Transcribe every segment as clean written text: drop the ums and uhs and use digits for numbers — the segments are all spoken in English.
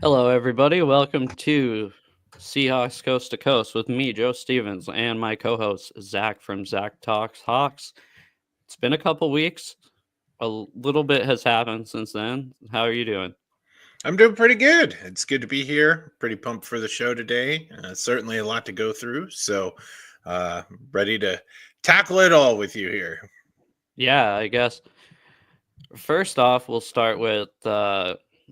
Hello, everybody. Welcome to Seahawks Coast to Coast with me, Joe Stevens, and my co-host Zach from ZachTalksHawks. It's been a couple weeks. A little bit has happened since then. How are you doing? I'm doing pretty good. It's good to be here. Pretty pumped for the show today. Certainly a lot to go through. So, ready to tackle it all with you here. Yeah, I guess. First off, we'll start with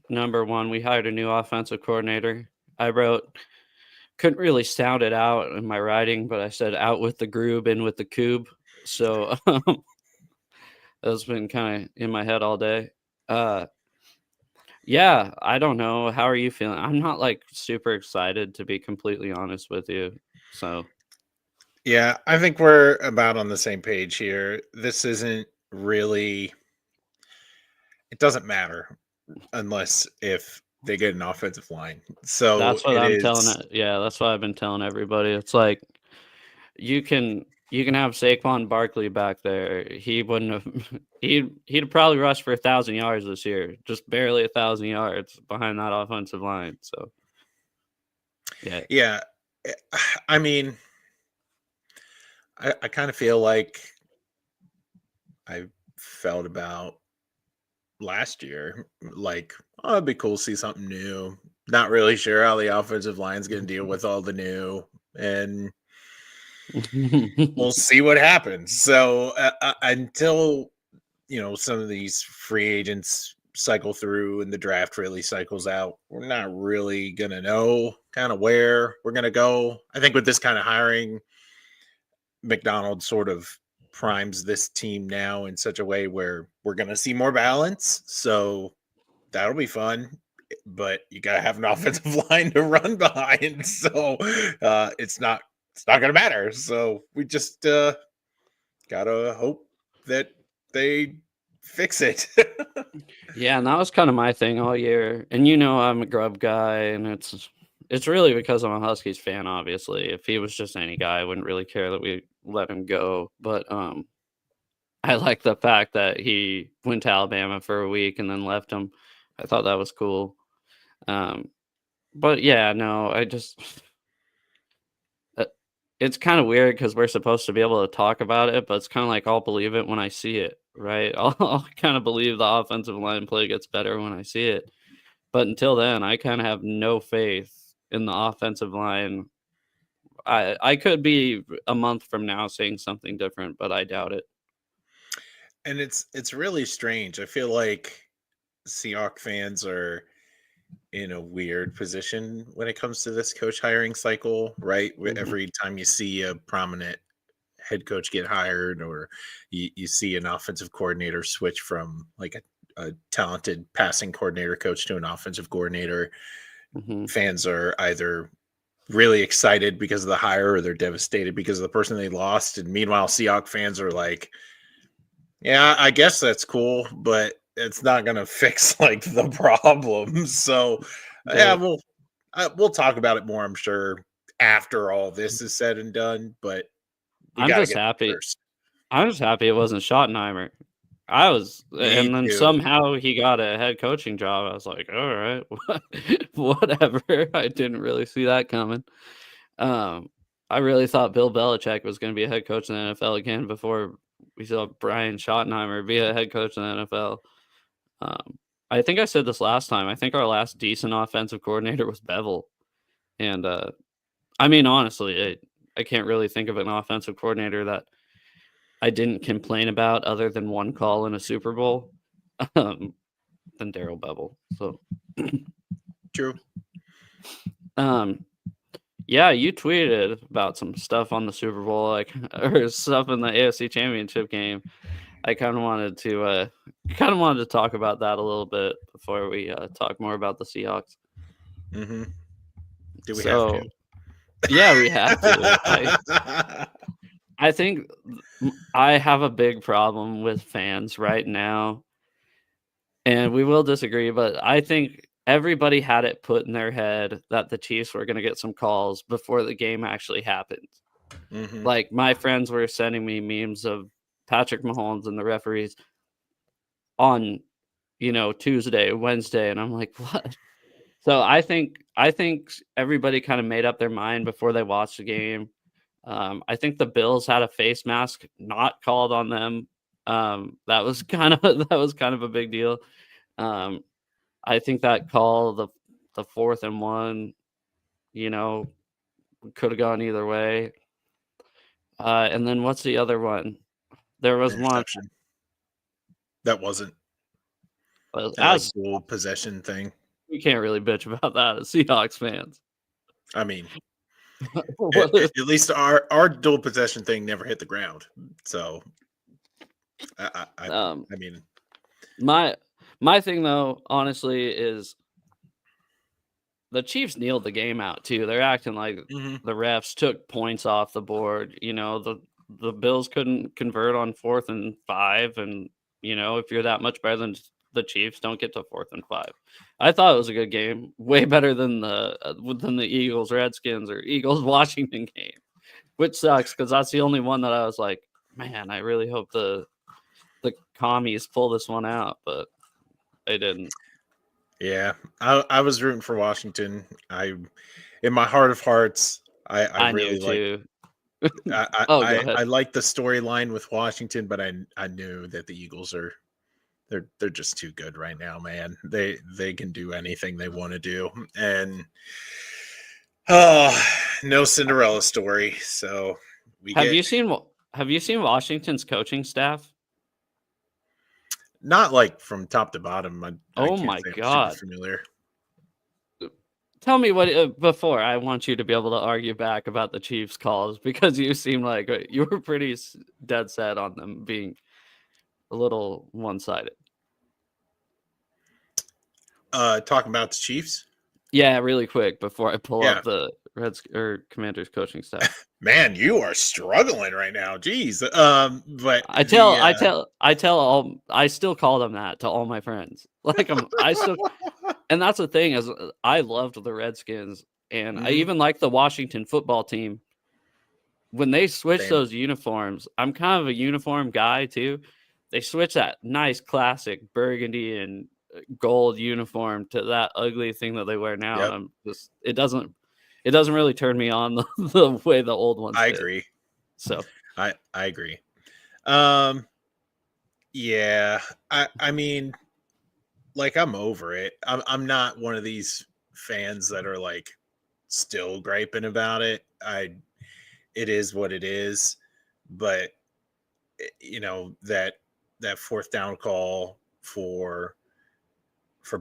number one. We hired a new offensive coordinator. I wrote, couldn't really sound it out in my writing, but I said out with the Groob, in with the Coob. So that's been kind of in my head all day. Uh, Yeah, I don't know. How are you feeling? I'm not like super excited to be completely honest with you. So, Yeah, I think we're about on the same page here. This isn't really, it doesn't matter unless if they get an offensive line. So that's what it I'm telling is, it. Yeah, that's what I've been telling everybody. It's like you can have Saquon Barkley back there. He wouldn't have he'd probably rush for 1,000 yards this year. Just barely 1,000 yards behind that offensive line. So, yeah. yeah. eh, I mean, I kind of feel like I felt about last year. Like, oh, it'd be cool to see something new. Not really sure how the offensive line's going to deal with all the new, and we'll see what happens. So until some of these free agents cycle through and the draft really cycles out, we're not really going to know kind of where we're going to go. I think with this kind of hiring, McDonald sort of primes this team now in such a way where we're going to see more balance. So that'll be fun. But you gotta have an offensive line to run behind, so it's not gonna matter. So we just gotta hope that they fix it. Yeah, and that was kind of my thing all year. And I'm a Grub guy, and it's really because I'm a Huskies fan. Obviously, if he was just any guy, I wouldn't really care that we let him go. But I like the fact that he went to Alabama for a week and then left him. I thought that was cool. Um, but yeah, no, I just uh, it's kind of weird because we're supposed to be able to talk about it, but it's kind of like I'll believe it when I see it, right? I'll kind of believe the offensive line play gets better when I see it. But until then, I kind of have no faith in the offensive line. I could be a month from now saying something different, but I doubt it. And it's really strange. I feel like Seahawks fans are in a weird position when it comes to this coach hiring cycle, right? Mhm. Every time you see a prominent head coach get hired, or you see an offensive coordinator switch from like a talented passing coordinator coach to an offensive coordinator, Mhm. fans are either really excited because of the hire or they're devastated because of the person they lost. And meanwhile, Seahawks fans are like, yeah, I guess that's cool, but it's not going to fix like the problem. So, yeah, The we'll talk about it more, I'm sure, after all this is said and done. But we I'm got to just get happy. first. I'm just happy it wasn't Schottenheimer. Me And then too. somehow he got a head coaching job. I was like, all right, whatever. I didn't really see that coming. Um, I really thought Bill Belichick was going to be a head coach in the NFL again before we saw Brian Schottenheimer be a head coach in the NFL. Um, I think I said this last time. I think our last decent offensive coordinator was Bevel, and I mean, honestly, I can't really think of an offensive coordinator that I didn't complain about other than one call in a Super Bowl, um, than Daryl Bevel. So, True. um, yeah, you tweeted about some stuff on the Super Bowl, like or stuff in the AFC Championship game. I kind of wanted to talk about that a little bit before we talk more about the Seahawks. Hmm. Do we have to? So, yeah, we have to. I think I have a big problem with fans right now, and we will disagree, but I think everybody had it put in their head that the Chiefs were going to get some calls before the game actually happened. Hmm. Like my friends were sending me memes of Patrick Mahomes and the referees on, Tuesday, Wednesday, and I'm like, what? So I think everybody kind of made up their mind before they watched the game. I think the Bills had a face mask not called on them. That was kind of a big deal. I think that call, the 4th and 1, could have gone either way. And then what's the other one? There was one Interception. That wasn't that as dual possession thing. we can't really bitch about that as Seahawks fans. I mean, What at least our dual possession thing never hit the ground. So, I mean, my thing though, honestly, is the Chiefs kneeled the game out too. They're acting like the refs took points off the board. The Bills couldn't convert on 4th and 5, and if you're that much better than the Chiefs, don't get to 4th and 5. I thought it was a good game, way better than the Eagles Redskins or Eagles Washington game, which sucks because that's the only one that I was like, man, I really hope the commies pull this one out, but they didn't. Yeah, I was rooting for Washington. In my heart of hearts, I really knew too. I like the storyline with Washington, but I knew that the Eagles they're just too good right now, man. They can do anything they want to do, and no Cinderella story. So Have you seen Washington's coaching staff? Not like from top to bottom. Oh can't my say I'm God. super familiar. Tell me what before I want you to be able to argue back about the Chiefs calls, because you seem like you were pretty dead set on them being a little one-sided. Talking about the Chiefs. Yeah, really quick before I pull Yeah. up the Commanders coaching staff. Man, you are struggling right now. Jeez. But I still call them that to all my friends. Like and that's the thing, is I loved the Redskins, and I even like the Washington football team. When they switch those uniforms, I'm kind of a uniform guy too. They switch that nice classic burgundy and gold uniform to that ugly thing that they wear now. Yep. And I'm just, it doesn't really turn me on the way the old ones did. Agree. So I agree. Yeah. I mean, like, I'm over it. I'm not one of these fans that are like still griping about it. It is what it is. But that 4th down call for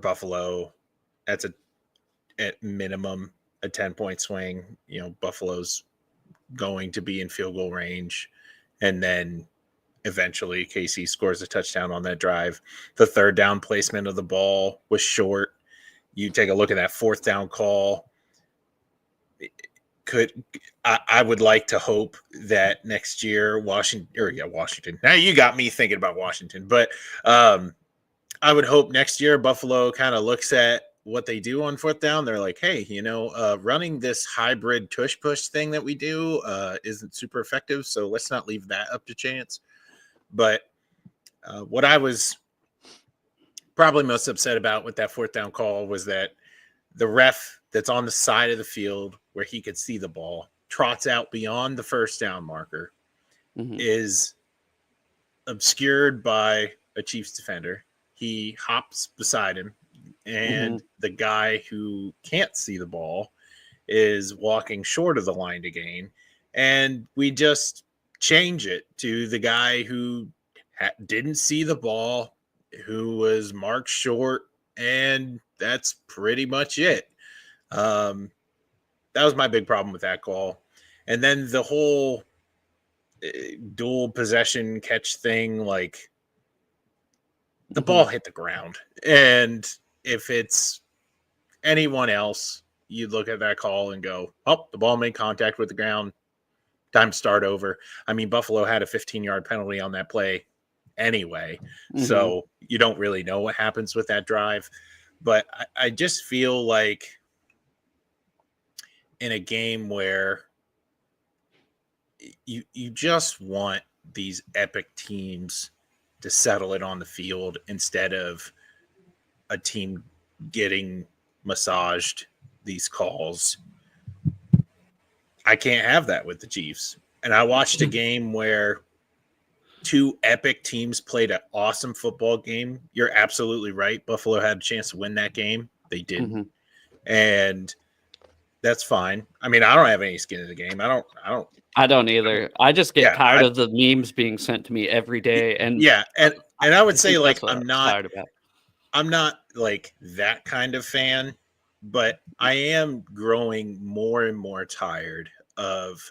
Buffalo, that's at minimum a 10-point swing. Buffalo's going to be in field goal range, and then eventually KC scores a touchdown on that drive. The 3rd down placement of the ball was short. You take a look at that 4th down call. I would like to hope that next year Washington. Now you got me thinking about Washington, but I would hope next year Buffalo kind of looks at what they do on 4th down. They're like, hey, running this hybrid tush push thing that we do isn't super effective, so let's not leave that up to chance. But what I was probably most upset about with that 4th down call was that the ref that's on the side of the field where he could see the ball trots out beyond the 1st down marker, is obscured by a Chiefs defender. He hops beside him, and the guy who can't see the ball is walking short of the line to gain. And we just change it to the guy who didn't see the ball, who was marked short, and that's pretty much it. That was my big problem with that call. And then the whole dual possession catch thing, like, the ball hit the ground. And if it's anyone else, you'd look at that call and go, oh, the ball made contact with the ground. Time to start over. I mean, Buffalo had a 15-yard penalty on that play anyway. So you don't really know what happens with that drive. But I just feel like in a game where you just want these epic teams to settle it on the field instead of a team getting massaged these calls. I can't have that with the Chiefs. And I watched a game where two epic teams played an awesome football game. You're absolutely right. Buffalo had a chance to win that game. They didn't. Mm-hmm. And that's fine. I mean, I don't have any skin in the game. I don't either. I just get tired of the memes being sent to me every day. And I would say, like, I'm tired about. I'm not like that kind of fan, but I am growing more and more tired of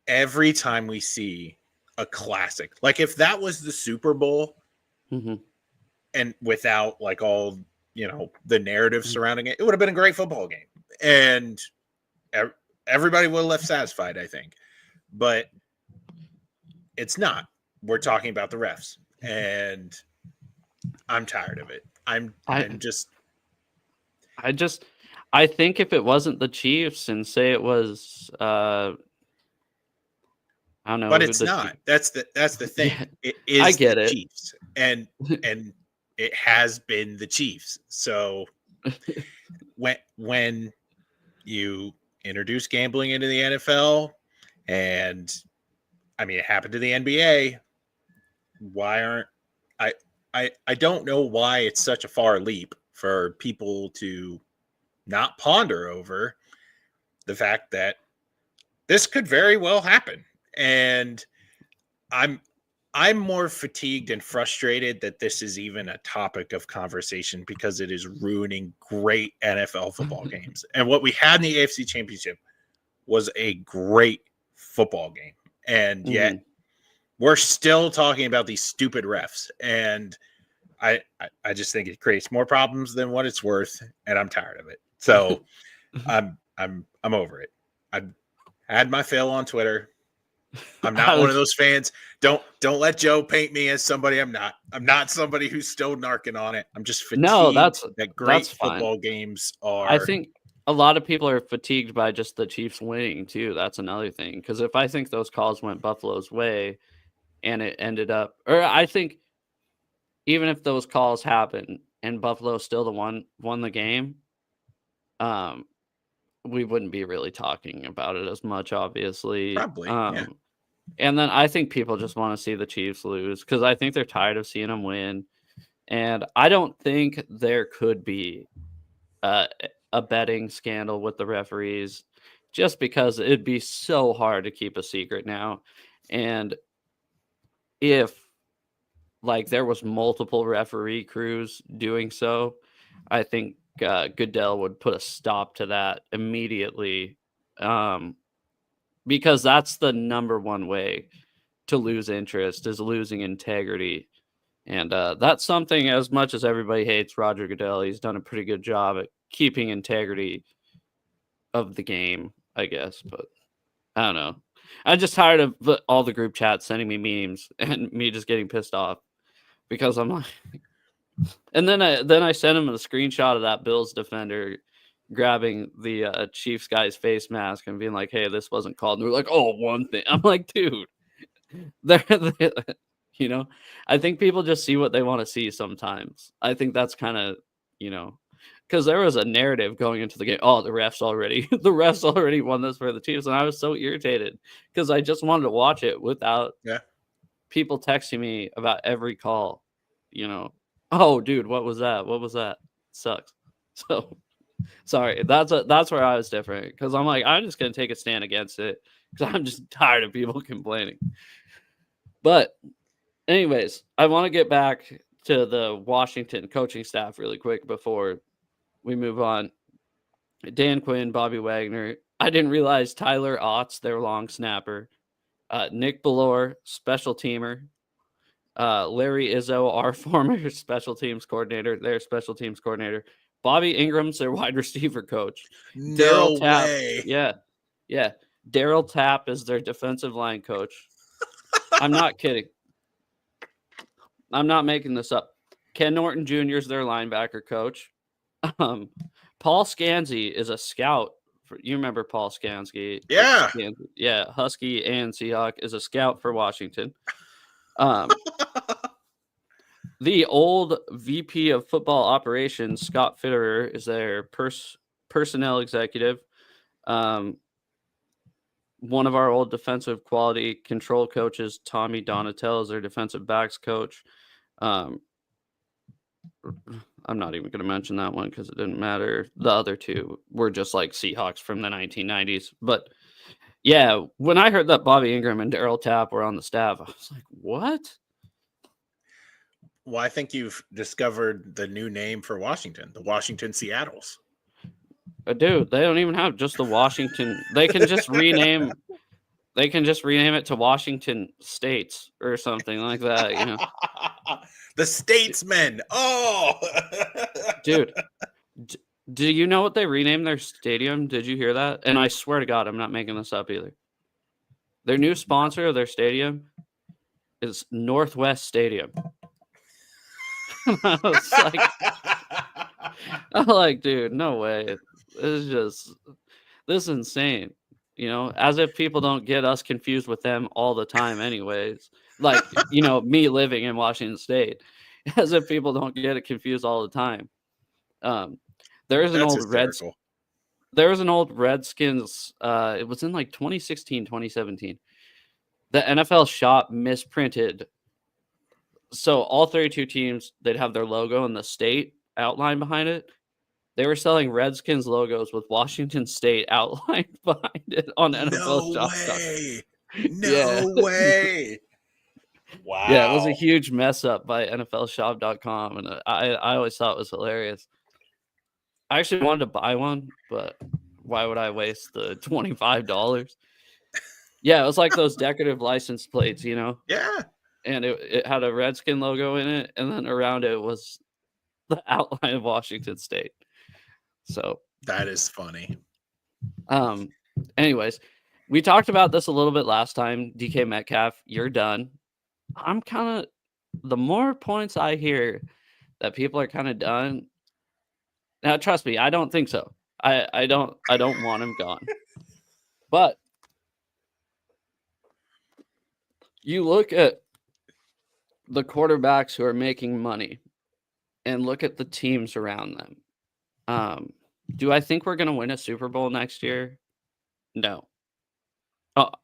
every time we see a classic. Like, if that was the Super Bowl, mm-hmm. and without like all, the narrative surrounding it, it would have been a great football game. And everybody would have left satisfied, I think. But it's not. We're talking about the refs. And I'm tired of it. I think if it wasn't the Chiefs and say it was I don't know. But it's not. That's the thing. Yeah, it is I get the it. Chiefs. And it has been the Chiefs. So when you introduce gambling into the NFL, and I mean, it happened to the NBA, why aren't I don't know why it's such a far leap for people to not ponder over the fact that this could very well happen. And I'm more fatigued and frustrated that this is even a topic of conversation, because it is ruining great NFL football games. And what we had in the AFC Championship was a great football game. And yet we're still talking about these stupid refs. And I just think it creates more problems than what it's worth. And I'm tired of it. So I'm over it. I've had my fill on Twitter. I'm not one of those fans. Don't let Joe paint me as somebody I'm not. I'm not somebody who's still narking on it. I'm just fatigued that great football games are. I think a lot of people are fatigued by just the Chiefs winning too. That's another thing. Because if I think those calls went Buffalo's way and it ended up, or I think even if those calls happened and Buffalo still won the game, we wouldn't be really talking about it as much, obviously. Probably. Yeah. And then I think people just want to see the Chiefs lose, because I think they're tired of seeing them win. And I don't think there could be a betting scandal with the referees, just because it'd be so hard to keep a secret now. And if there was multiple referee crews doing so, I think Goodell would put a stop to that immediately, because that's the number one way to lose interest, is losing integrity. And that's something, as much as everybody hates Roger Goodell, he's done a pretty good job at keeping integrity of the game, I guess. But I don't know. I'm just tired of all the group chats sending me memes and me just getting pissed off, because I'm like, and then I sent him a screenshot of that Bills defender grabbing the Chiefs guy's face mask and being like, "Hey, this wasn't called." And they're like, "Oh, one thing." I'm like, dude, they're I think people just see what they want to see sometimes. I think that's kind of, because there was a narrative going into the game. Oh, the refs already won this for the Chiefs, and I was so irritated because I just wanted to watch it without people texting me about every call. Oh, dude, what was that? What was that? Sucks. So, sorry. That's where I was different, because I'm like, I'm just gonna take a stand against it, because I'm just tired of people complaining. But, anyways, I want to get back to the Washington coaching staff really quick before we move on. Dan Quinn, Bobby Wagner. I didn't realize Tyler Otts, their long snapper. Nick Bellore, special teamer. Larry Izzo, our former special teams coordinator, their special teams coordinator. Bobby Ingram's their wide receiver coach. No way. Yeah. Daryl Tapp is their defensive line coach. I'm not kidding. I'm not making this up. Ken Norton Jr. is their linebacker coach. Paul Scansey is a scout. You remember Paul Scansey? Yeah. Yeah. Husky and Seahawk is a scout for Washington. The old VP of football operations, Scott Fitterer, is their personnel executive. One of our old defensive quality control coaches, Tommy Donatel, is their defensive backs coach. I'm not even going to mention that one because it didn't matter. The other two were just like Seahawks from the 1990s. But yeah, when I heard that Bobby Ingram and Daryl Tapp were on the staff, I was like, what? Well, I think you've discovered the new name for Washington, the Washington Seattles. Dude, they don't even have just the Washington. They can just rename it to Washington States or something like that, you know. The Statesmen. Oh, Dude, do you know what they renamed their stadium? Did you hear that? And I swear to God, I'm not making this up either. Their new sponsor of their stadium is Northwest Stadium. I'm like, dude, no way. This is insane. You know, as if people don't get us confused with them all the time anyways. Like, you know, me living in Washington State. As if people don't get it confused all the time. There is an That's old hysterical. there was an old Redskins, it was in like 2016, 2017. The NFL shop misprinted. So all 32 teams, they'd have their logo and the state outline behind it. They were selling Redskins logos with Washington State outlined behind it on NFL No shop. way. Yeah. No way. Wow. Yeah, it was a huge mess up by NFLshop.com, and I always thought it was hilarious. I actually wanted to buy one, but why would I waste the $25? Yeah, it was like those decorative license plates, you know? Yeah. And it had a Redskin logo in it, and then around it was the outline of Washington State. So that is funny. Anyways, we talked about this a little bit last time. DK Metcalf, you're done. I'm kind of, the more points I hear that people are kind of done. Now, trust me, I don't think so. I don't want him gone. But you look at the quarterbacks who are making money and look at the teams around them. Do I think we're going to win a Super Bowl next year? No.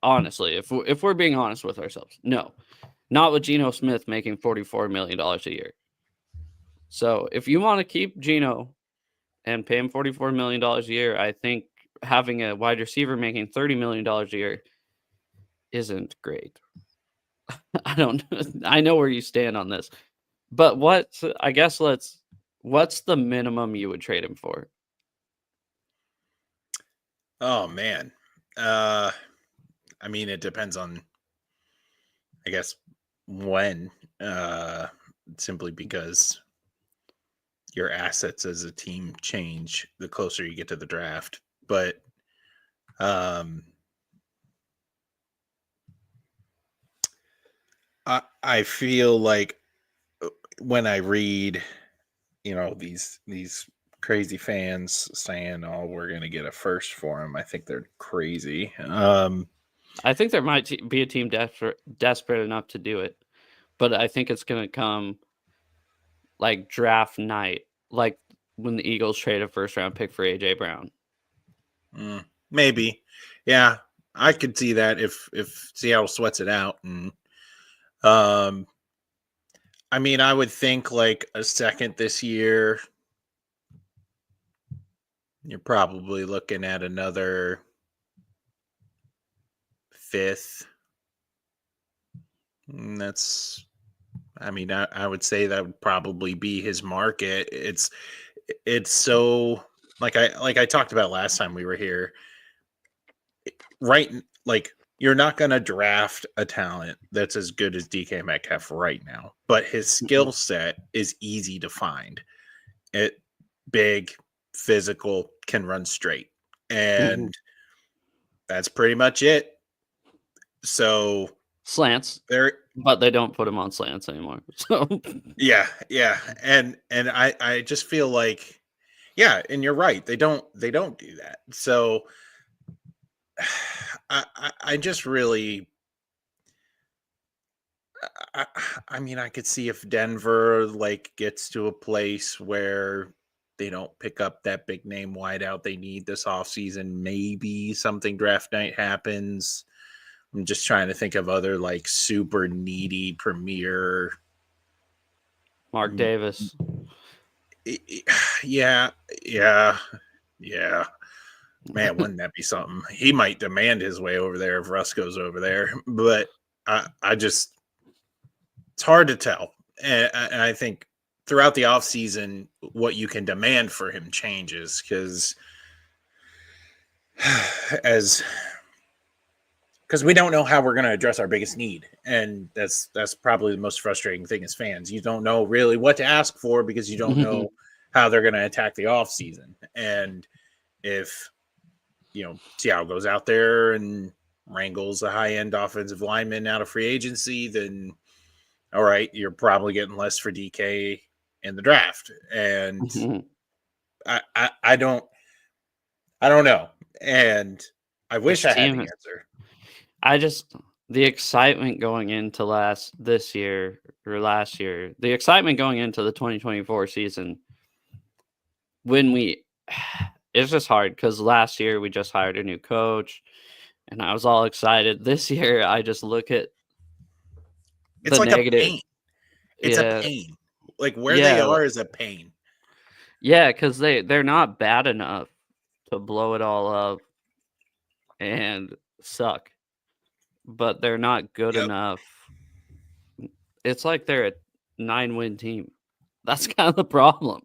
Honestly, if we're being honest with ourselves, no. Not with Geno Smith making $44 million a year. So if you want to keep Geno and pay him $44 million a year, I think having a wide receiver making $30 million a year isn't great. I know where you stand on this. But what's the minimum you would trade him for? Oh man. I mean, it depends on, I guess, when, simply because your assets as a team change the closer you get to the draft. But I feel like when I read, these crazy fans saying, "Oh, we're going to get a first for him," I think they're crazy. I think there might be a team desperate enough to do it, but I think it's going to come like draft night, like when the Eagles trade a first round pick for AJ Brown. Maybe, yeah, I could see that if Seattle sweats it out, and I mean, I would think like a second this year. You're probably looking at another fifth. And that's, I mean, I would say that would probably be his market. It's so like I talked about last time we were here. Right, like you're not going to draft a talent that's as good as DK Metcalf right now, but his skill set is easy to find. It big, physical, can run straight, and that's pretty much it. So slants, but they don't put him on slants anymore. So yeah, and I just feel like, yeah, and you're right, they don't do that. So I just really, I mean, I could see if Denver like gets to a place where they don't pick up that big name wideout they need this offseason. Maybe something draft night happens. I'm just trying to think of other like super needy premier. Mark Davis. Yeah. Man, wouldn't that be something? He might demand his way over there if Russ goes over there. But I just, it's hard to tell. And I think throughout the offseason, what you can demand for him changes because we don't know how we're going to address our biggest need. And that's probably the most frustrating thing as fans. You don't know really what to ask for because you don't know how they're going to attack the offseason. And if, Seattle goes out there and wrangles a high-end offensive lineman out of free agency, then all right, you're probably getting less for DK in the draft. And I don't know. And I wish I had the answer. The excitement going into last year, the excitement going into the 2024 season, it's just hard because last year we just hired a new coach and I was all excited. This year, I just look at it's like negative. A pain. It's a pain. Like where they are is a pain. Yeah, because they're not bad enough to blow it all up and suck, but they're not good enough. It's like they're a 9-win team. That's kind of the problem.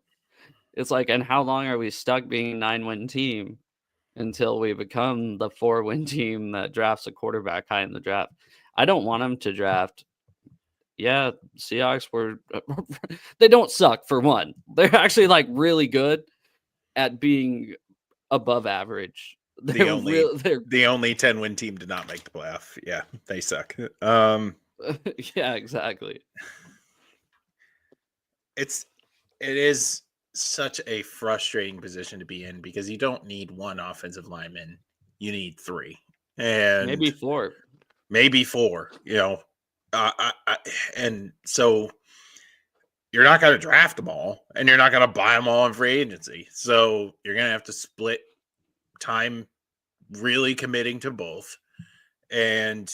It's like, and how long are we stuck being a 9-win team until we become the 4-win team that drafts a quarterback high in the draft? I don't want them to draft. Yeah, Seahawks they don't suck for one. They're actually like really good at being above average. The only 10-win team to not make the playoff. Yeah, they suck. Yeah, exactly. It is such a frustrating position to be in because you don't need one offensive lineman. You need 3. And maybe 4. And so you're not going to draft them all and you're not going to buy them all in free agency. So you're going to have to split time really committing to both. And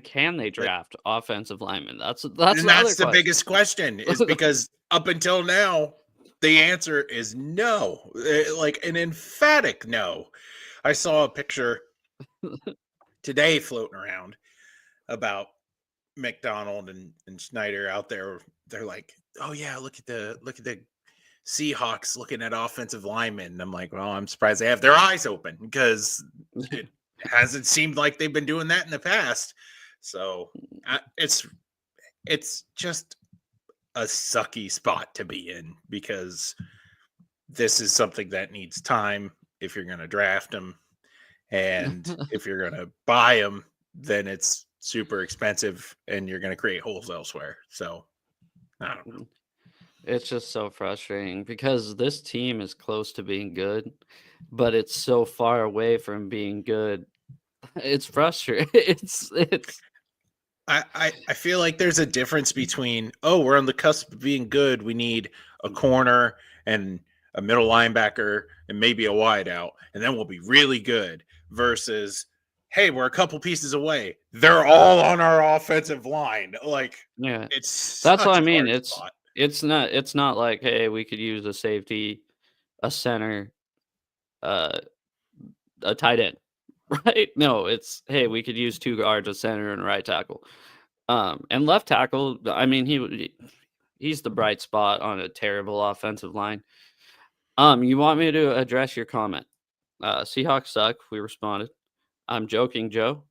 can they draft offensive linemen? That's the biggest question is because up until now, the answer is no, like an emphatic no. I saw a picture today floating around about McDonald and Schneider out there. They're like, oh yeah, look at the Seahawks looking at offensive linemen. And I'm like, well, I'm surprised they have their eyes open because it hasn't seemed like they've been doing that in the past. So it's just a sucky spot to be in because this is something that needs time if you're going to draft them. And if you're going to buy them, then it's super expensive and you're going to create holes elsewhere. So I don't know. It's just so frustrating because this team is close to being good, but it's so far away from being good. It's frustrating. I feel like there's a difference between, we're on the cusp of being good. We need a corner and a middle linebacker and maybe a wideout, and then we'll be really good versus, hey, we're a couple pieces away. They're all on our offensive line. Like, yeah, that's what I mean. It's not like, hey, we could use a safety, a center, a tight end, right? No, it's, hey, we could use 2 guards, a center, and a right tackle. And left tackle, I mean, he's the bright spot on a terrible offensive line. You want me to address your comment? Seahawks suck. We responded. I'm joking, Joe.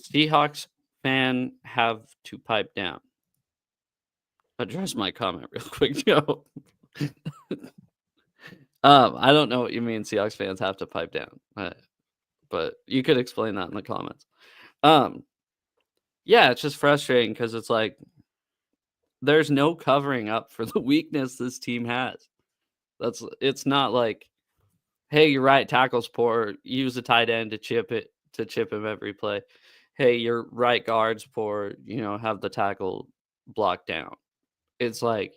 Seahawks fan have to pipe down. Address my comment real quick, Joe. I don't know what you mean Seahawks fans have to pipe down. But you could explain that in the comments. Yeah, it's just frustrating because it's like there's no covering up for the weakness this team has. It's not like, hey, your right tackle's poor, use a tight end to chip him every play. hey, your right guard's poor, have the tackle blocked down. It's like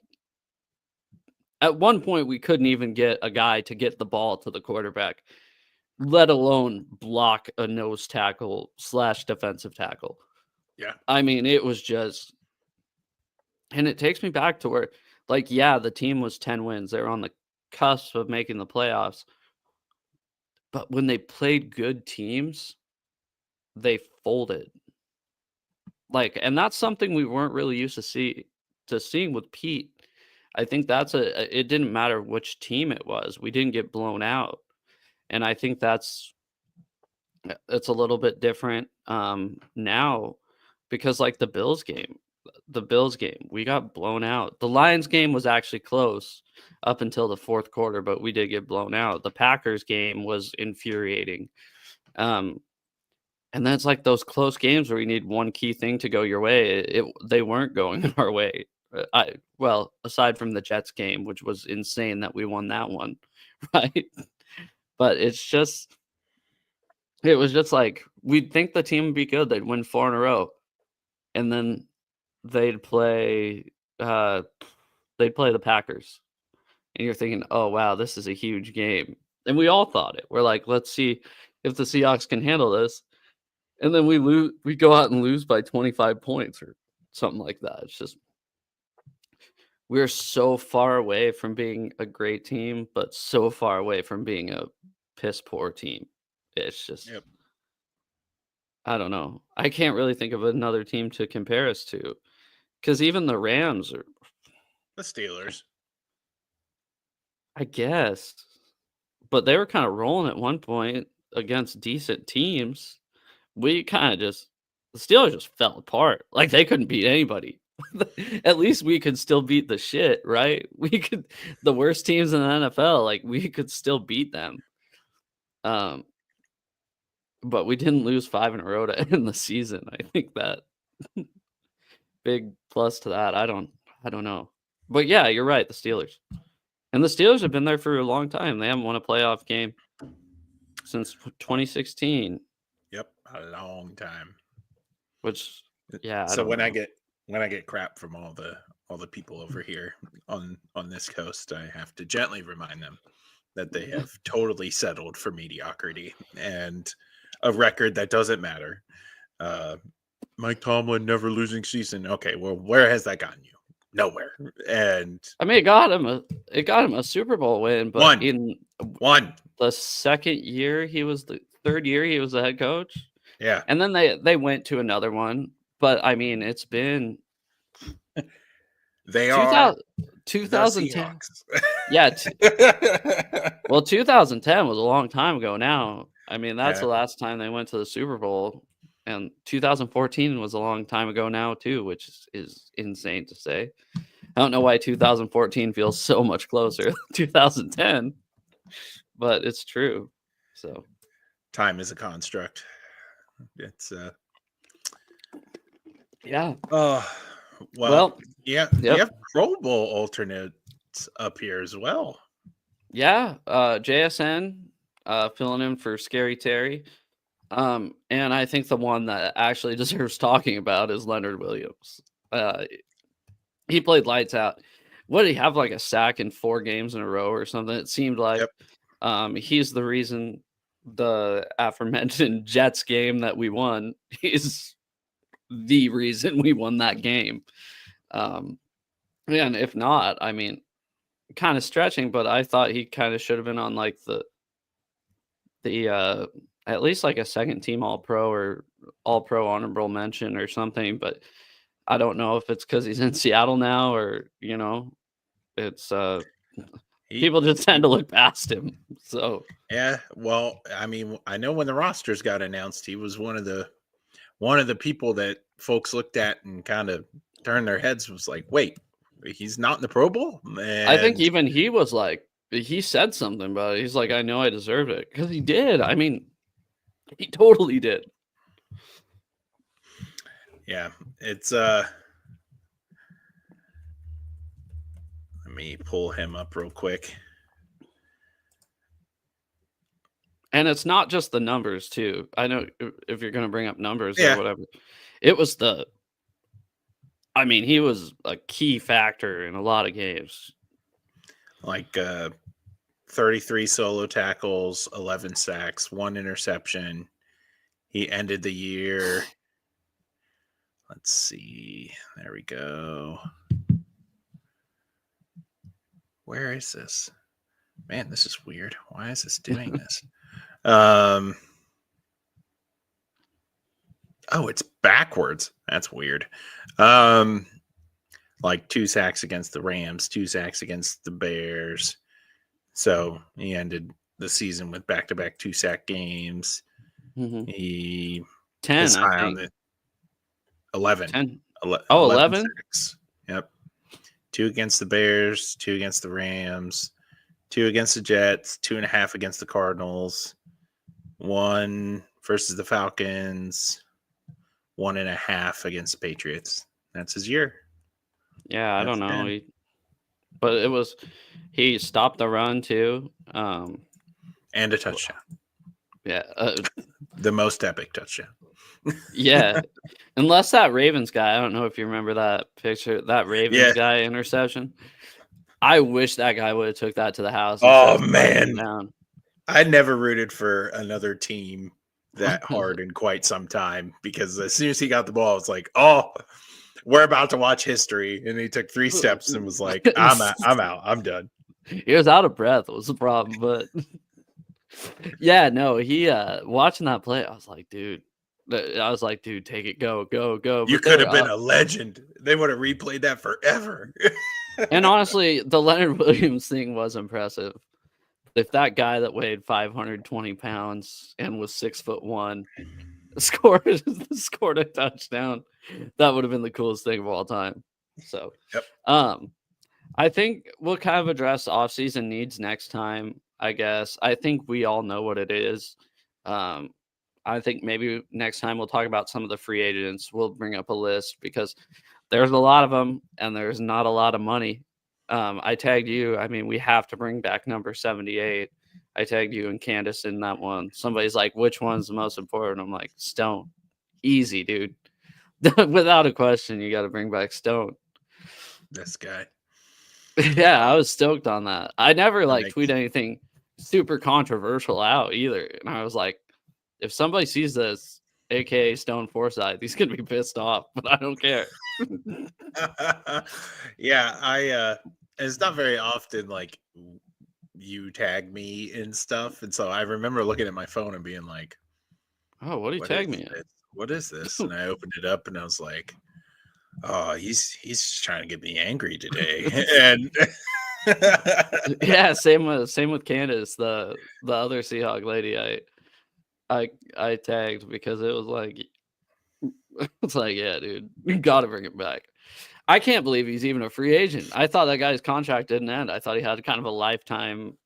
at one point we couldn't even get a guy to get the ball to the quarterback, let alone block a nose tackle / defensive tackle. Yeah. I mean, it was just, and it takes me back to where, like, yeah, the team was 10 wins. They were on the cusp of making the playoffs. But when they played good teams, they folded. Like, and that's something we weren't really used to seeing with Pete. I think it didn't matter which team it was. We didn't get blown out. And I think it's a little bit different now because like the Bills game, we got blown out. The Lions game was actually close up until the fourth quarter, but we did get blown out. The Packers game was infuriating. Um, and that's like those close games where you need one key thing to go your way. They weren't going our way. Well, aside from the Jets game, which was insane that we won that one, right? But it was just like we'd think the team would be good. They'd win 4 in a row, and then they'd play the Packers, and you're thinking, oh wow, this is a huge game. And we all thought it. We're like, let's see if the Seahawks can handle this. And then we go out and lose by 25 points or something like that. It's just we're so far away from being a great team, but so far away from being a piss poor team. It's just Yep. I don't know. I can't really think of another team to compare us to because even the Rams are, The Steelers. I guess, but they were kind of rolling at one point against decent teams. We kind of the Steelers just fell apart. Like they couldn't beat anybody. At least we could still beat the shit, right? The worst teams in the NFL, like we could still beat them. But we didn't lose 5 in a row to end the season. I think that big plus to that. I don't know. But yeah, you're right, the Steelers. And the Steelers have been there for a long time. They haven't won a playoff game since 2016. Yep, a long time. Which yeah, So when know. I get crap from all the people over here on this coast, I have to gently remind them that they have totally settled for mediocrity and a record that doesn't matter. Mike Tomlin never losing season. Okay, well, where has that gotten you? Nowhere. And I mean, it got him a Super Bowl win, but in the second year the third year he was the head coach. Yeah. And then they went to another one, but I mean, it's been they are 2010. Yeah. Well, 2010 was a long time ago now. I mean, that's the last time they went to the Super Bowl. And 2014 was a long time ago now, too, which is insane to say. I don't know why 2014 feels so much closer than 2010, but it's true. So time is a construct. It's yeah. Well, yeah. Yep. You have Pro Bowl alternates up here as well. Yeah, JSN filling in for Scary Terry. And I think the one that actually deserves talking about is Leonard Williams. He played lights out. What did he have, like a sack in 4 games in a row or something? It seemed like he's the reason the aforementioned Jets game that we won is the reason we won that game. And if not, I mean, kind of stretching, but I thought he kind of should have been on like the at least like a second team All-Pro or All-Pro honorable mention or something. But I don't know if it's because he's in Seattle now or it's people just tend to look past him. So yeah, well, I mean, I know when the rosters got announced, he was one of the people that folks looked at and kind of turned their heads. Was like, wait, he's not in the Pro Bowl? And I think even he was like, he said something about it. He's like, I know I deserved it because he did. I mean, he totally did. Yeah, it's let me pull him up real quick. And it's not just the numbers too. I know if you're going to bring up numbers or Yeah. whatever, it was he was a key factor in a lot of games. Like 33 solo tackles, 11 sacks, 1 interception. He ended the year. Let's see. There we go. Where is this? Man, this is weird. Why is this doing this? Oh, it's backwards. That's weird. Like 2 sacks against the Rams, 2 sacks against the Bears. So he ended the season with back-to-back 2-sack games. Mm-hmm. He 10, is high I on think. the 11. 10. 11 11? sacks. Yep. 2 against the Bears, 2 against the Rams, 2 against the Jets, 2.5 against the Cardinals, 1 versus the Falcons, 1.5 against the Patriots. That's his year. Yeah, I That's don't know. 10. But he stopped the run too. And a touchdown. Yeah. The most epic touchdown. Yeah. Unless that Ravens guy, I don't know if you remember that picture, that Ravens guy interception. I wish that guy would have took that to the house. Oh, man. Down. I never rooted for another team that hard in quite some time, because as soon as he got the ball, it's like, oh, we're about to watch history. And he took 3 steps and was like, I'm out. I'm done. He was out of breath was the problem. But yeah, no, he watching that play, I was like, dude, take it, go. But you could have been a legend. They would have replayed that forever. And honestly, the Leonard Williams thing was impressive. If that guy that weighed 520 pounds and was 6'1" scored a touchdown, that would have been the coolest thing of all time. So, I think we'll kind of address offseason needs next time, I guess. I think we all know what it is. I think maybe next time we'll talk about some of the free agents. We'll bring up a list because there's a lot of them and there's not a lot of money. I tagged you. I mean, we have to bring back number 78. I tagged you and Candace in that one. Somebody's like, which one's the most important? I'm like, Stone. Easy, dude. Without a question, you got to bring back Stone. This guy. Yeah, I was stoked on that. I never tweet anything super controversial out either. And I was like, if somebody sees this, aka Stone Forsythe, he's gonna be pissed off, but I don't care. Yeah, it's not very often like you tag me in stuff, and so I remember looking at my phone and being like, oh, what do you tag me in? What is this? And I opened it up and I was like, oh, he's trying to get me angry today. And yeah, same with Candace, the other Seahawk lady I tagged, because it was like, it's like, yeah, dude, you gotta bring it back. I can't believe he's even a free agent. I thought that guy's contract didn't end. I thought he had kind of a lifetime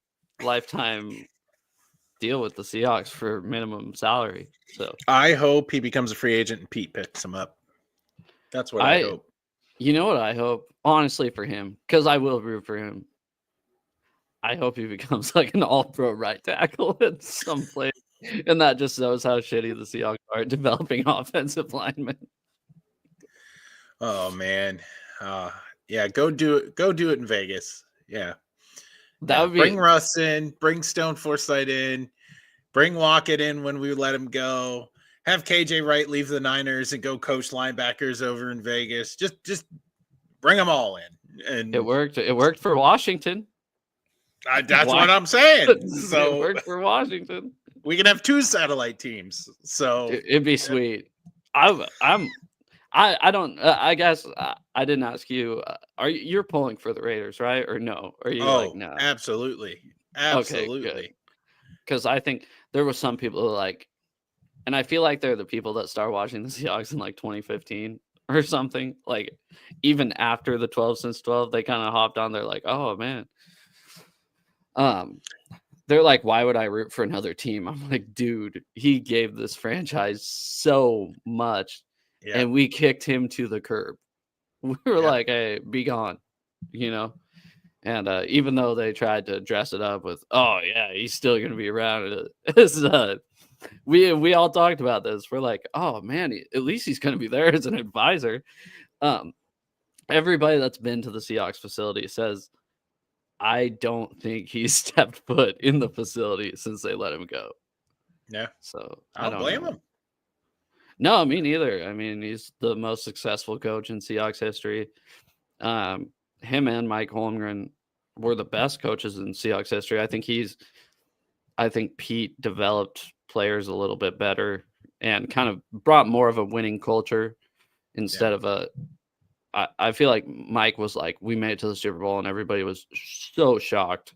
deal with the Seahawks for minimum salary. So I hope he becomes a free agent and Pete picks him up. That's what I hope. You know what I hope? Honestly, for him, because I will root for him. I hope he becomes like an all-pro right tackle at some place. And that just shows how shitty the Seahawks are at developing offensive linemen. Oh man. Yeah, go do it. Go do it in Vegas. Yeah. That would be, bring Russ in, bring Stone Forsythe in, bring Lockett in when we let him go. Have KJ Wright leave the Niners and go coach linebackers over in Vegas. Just bring them all in. And it worked. It worked for Washington. That's what I'm saying. So it worked for Washington. We can have 2 satellite teams. So it'd be sweet. I don't. I guess I didn't ask you. You're pulling for the Raiders, right? Or no? Are you like no? Absolutely. Okay, because I think there were some people who like, and I feel like they're the people that start watching the Seahawks in like 2015 or something. Like even after the 12 since 12, they kind of hopped on. They're like, oh man. They're like, why would I root for another team? I'm like, dude, he gave this franchise so much. Yeah. And we kicked him to the curb. We were like, hey, be gone, And even though they tried to dress it up with, oh yeah, he's still going to be around. We all talked about this. We're like, oh man, at least he's going to be there as an advisor. Everybody that's been to the Seahawks facility says, I don't think he's stepped foot in the facility since they let him go. Yeah. So I don't blame him. No, me neither. I mean, he's the most successful coach in Seahawks history. Him and Mike Holmgren were the best coaches in Seahawks history. I think Pete developed players a little bit better and kind of brought more of a winning culture instead of I feel like Mike was like, we made it to the Super Bowl and everybody was so shocked.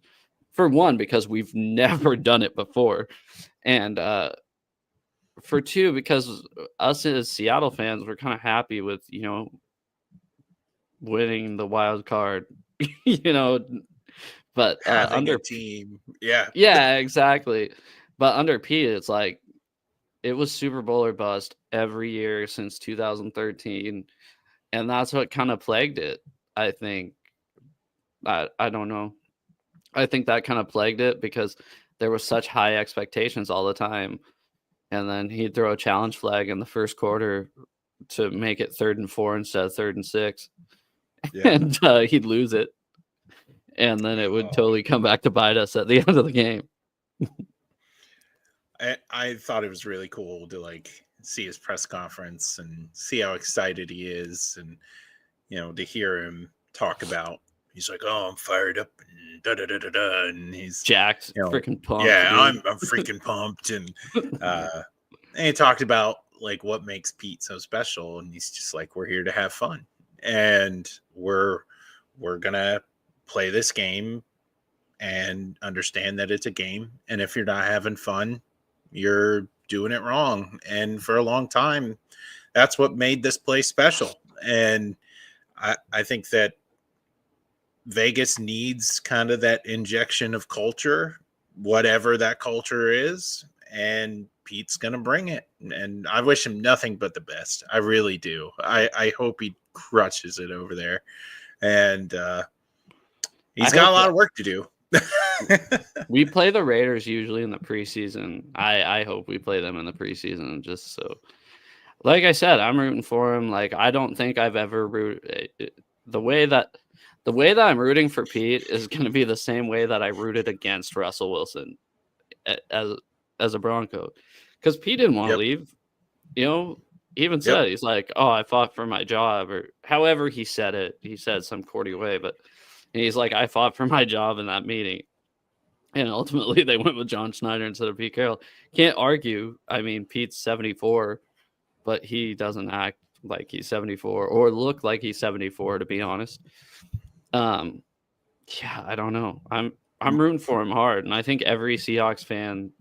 For one, because we've never done it before. And for two, because us as Seattle fans, we're kind of happy with, winning the wild card, but under team. Yeah. Yeah, exactly. But under Pete, it's like it was Super Bowl or bust every year since 2013. And that's what kind of plagued it, I think. I don't know. I think that kind of plagued it because there was such high expectations all the time. And then he'd throw a challenge flag in the first quarter to make it 3rd and 4 instead of 3rd and 6. Yeah. And he'd lose it. And then it would totally come back to bite us at the end of the game. I thought it was really cool to see his press conference and see how excited he is, and to hear him talk about, he's like, oh, I'm fired up and da da da da da, and he's jacked, freaking pumped. Yeah, I'm freaking pumped, and he talked about what makes Pete so special, and he's just like, we're here to have fun, and we're gonna play this game and understand that it's a game, and if you're not having fun, you're doing it wrong. And for a long time, that's what made this place special. And I think that Vegas needs kind of that injection of culture, whatever that culture is, and Pete's going to bring it. And I wish him nothing but the best. I really do. I hope he crushes it over there. And he's got a lot of work to do. We play the Raiders usually in the preseason. I hope we play them in the preseason, just so, like I said, I'm rooting for him. I don't think I've ever rooted the way that I'm rooting for Pete is going to be the same way that I rooted against Russell Wilson as a Bronco, because Pete didn't want to leave. He even said, he's like, oh, I fought for my job, or however he said it. He said some corny way, but he's like, I fought for my job in that meeting. And ultimately, they went with John Schneider instead of Pete Carroll. Can't argue. I mean, Pete's 74, but he doesn't act like he's 74 or look like he's 74, to be honest. Yeah, I don't know. I'm rooting for him hard, and I think every Seahawks fan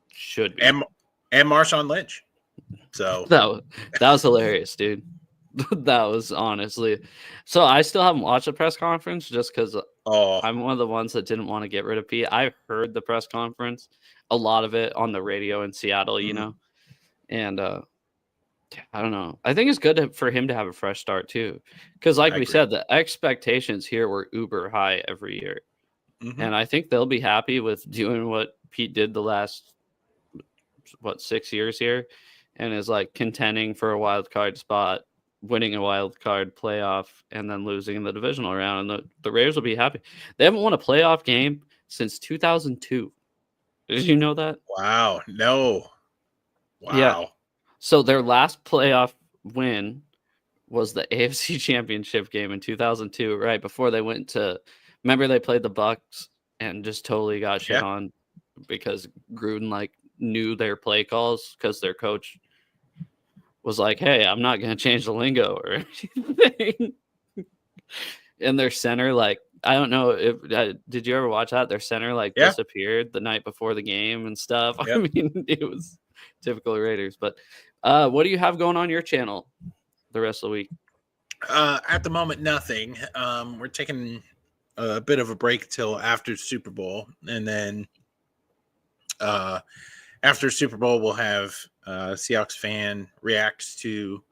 should be. And Marshawn Lynch. So that was hilarious, dude. That was honestly. So I still haven't watched the press conference just because I'm one of the ones that didn't want to get rid of Pete. I heard the press conference, a lot of it on the radio in Seattle, and I don't know. I think it's good for him to have a fresh start too, because we said, the expectations here were uber high every year, and I think they'll be happy with doing what Pete did the last 6 years here, and is contending for a wild card spot, winning a wild card playoff, and then losing in the divisional round, and the Raiders will be happy. They haven't won a playoff game since 2002. Did you know that? Wow. No. Wow. Yeah. So their last playoff win was the AFC Championship game in 2002, right before they went to. Remember, they played the Bucs and just totally got shit on because Gruden knew their play calls, because their coach was like, hey, I'm not going to change the lingo or anything. And their center, I don't know if did you ever watch that? Their center disappeared the night before the game and stuff. Yep. I mean, it was typical Raiders. But what do you have going on your channel the rest of the week? At the moment, nothing. We're taking a bit of a break till after Super Bowl, and then after Super Bowl, we'll have Seahawks fan reacts to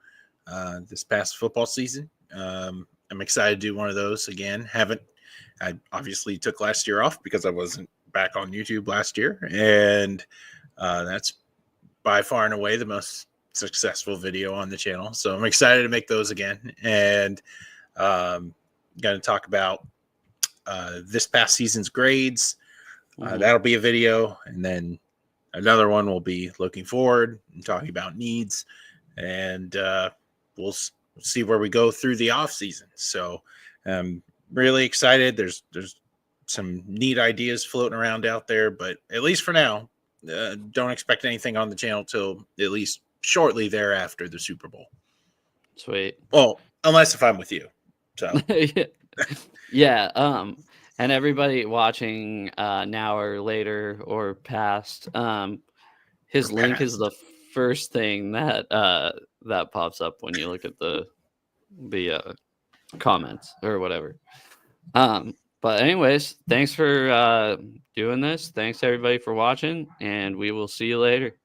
this past football season. I'm excited to do one of those again. Haven't I obviously took last year off because I wasn't back on YouTube last year, and that's by far and away the most successful video on the channel. So I'm excited to make those again, and going to talk about this past season's grades. That'll be a video, and then another one will be looking forward and talking about needs, and we'll see where we go through the off season. So I'm really excited. There's some neat ideas floating around out there, but at least for now, don't expect anything on the channel till at least shortly thereafter the Super Bowl. Sweet. Well, unless if I'm with you. So yeah. And everybody watching now or later or past, his link is the first thing that that pops up when you look at the comments or whatever. But anyways, thanks for doing this. Thanks everybody for watching, and we will see you later.